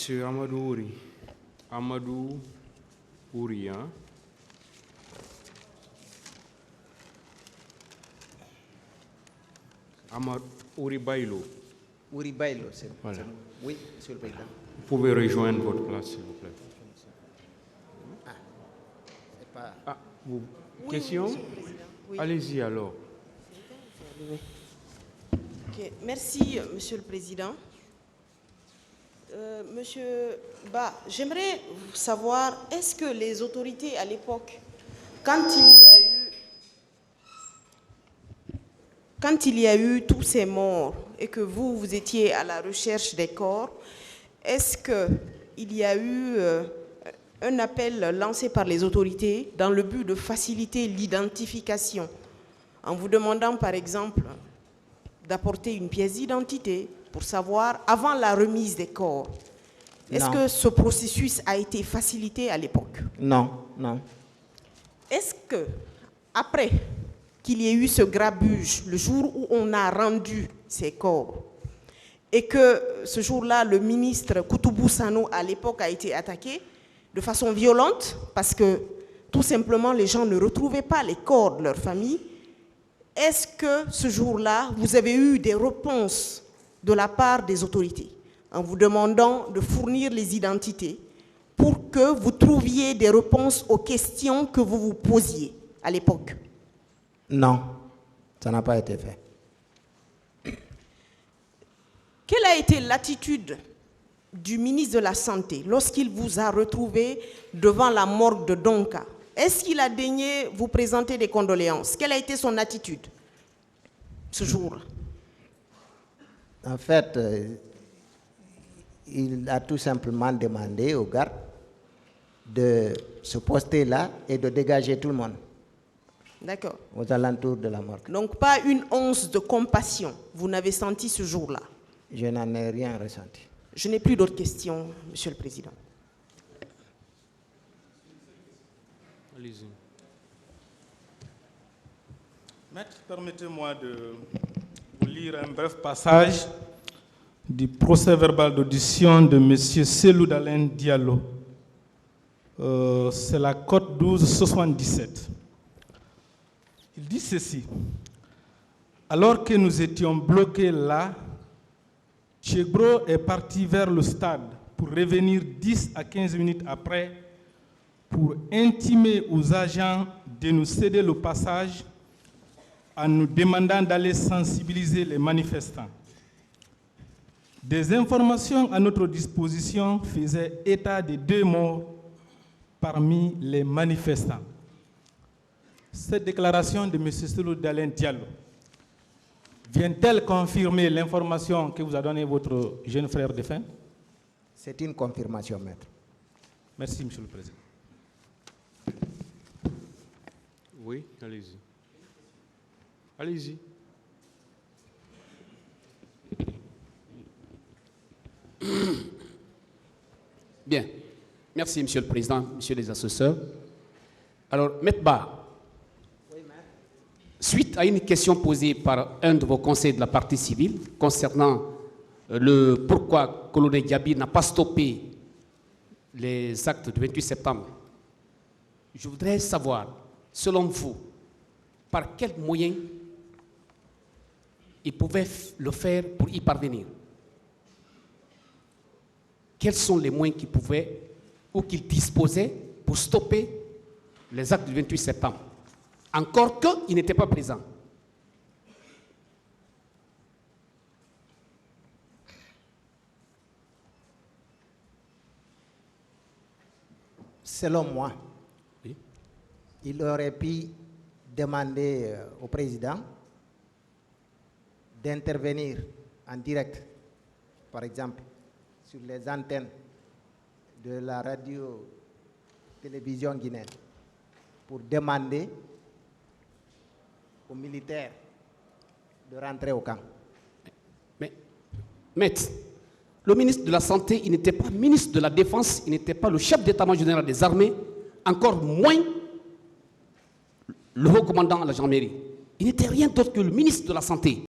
Monsieur Amadou Ouri. Amadou Ouri, hein? Amadou Ouri Bailo. Ouri Bailo, c'est Voilà. Oui, Monsieur le Président. Vous pouvez rejoindre votre place, s'il vous plaît. C'est pas... Ah, vous... Oui, Question? Monsieur le Président. Oui. Allez-y alors. Ok. Merci, Monsieur le Président. Monsieur Ba, j'aimerais savoir, est-ce que les autorités à l'époque, quand il y a eu tous ces morts et que vous étiez à la recherche des corps, est-ce qu'il y a eu un appel lancé par les autorités dans le but de faciliter l'identification, en vous demandant par exemple d'apporter une pièce d'identité pour savoir, avant la remise des corps, est-ce que ce processus a été facilité à l'époque? Non, non. Est-ce que, après qu'il y ait eu ce grabuge, le jour où on a rendu ces corps, et que ce jour-là, le ministre Koutoubou Sano, à l'époque, a été attaqué de façon violente, parce que tout simplement, les gens ne retrouvaient pas les corps de leur famille, est-ce que ce jour-là, vous avez eu des réponses de la part des autorités, en vous demandant de fournir les identités pour que vous trouviez des réponses aux questions que vous vous posiez à l'époque? Non, ça n'a pas été fait. Quelle a été l'attitude du ministre de la Santé lorsqu'il vous a retrouvé devant la morgue de Donka? Est-ce qu'il a daigné vous présenter des condoléances? Quelle a été son attitude ce jour-là? En fait, il a tout simplement demandé aux gardes de se poster là et de dégager tout le monde. D'accord. Aux alentours de la morgue. Donc pas une once de compassion, vous n'avez senti ce jour-là? Je n'en ai rien ressenti. Je n'ai plus d'autres questions, Monsieur le Président. Allez-y. Maître, permettez-moi de vous lire un bref passage du procès-verbal d'audition de M. Selou Dalen Diallo. C'est la cote 1277. Il dit ceci. Alors que nous étions bloqués là, Tchegro est parti vers le stade pour revenir 10 à 15 minutes après pour intimer aux agents de nous céder le passage en nous demandant d'aller sensibiliser les manifestants. Des informations à notre disposition faisaient état de 2 morts parmi les manifestants. Cette déclaration de M. Selou Dalen Diallo vient-elle confirmer l'information que vous a donnée votre jeune frère défunt? C'est une confirmation, maître. Merci, Monsieur le Président. Oui, allez-y. Allez-y. Bien. Merci, Monsieur le Président, Monsieur les assesseurs. Alors, Maître Ba, suite à une question posée par un de vos conseillers de la partie civile concernant le pourquoi Colonel Diaby n'a pas stoppé les actes du 28 septembre, je voudrais savoir, selon vous, par quels moyens il pouvait le faire pour y parvenir. Quels sont les moyens qu'il pouvait ou qu'il disposait pour stopper les actes du 28 septembre, encore qu'il n'était pas présent? Selon moi, Oui. il aurait pu demander au président d'intervenir en direct, par exemple, sur les antennes de la radio-télévision guinéenne, pour demander aux militaires de rentrer au camp. Mais, Maître, le ministre de la Santé, il n'était pas ministre de la Défense, il n'était pas le chef d'état-major général des armées, encore moins le haut commandant de la gendarmerie. Il n'était rien d'autre que le ministre de la Santé.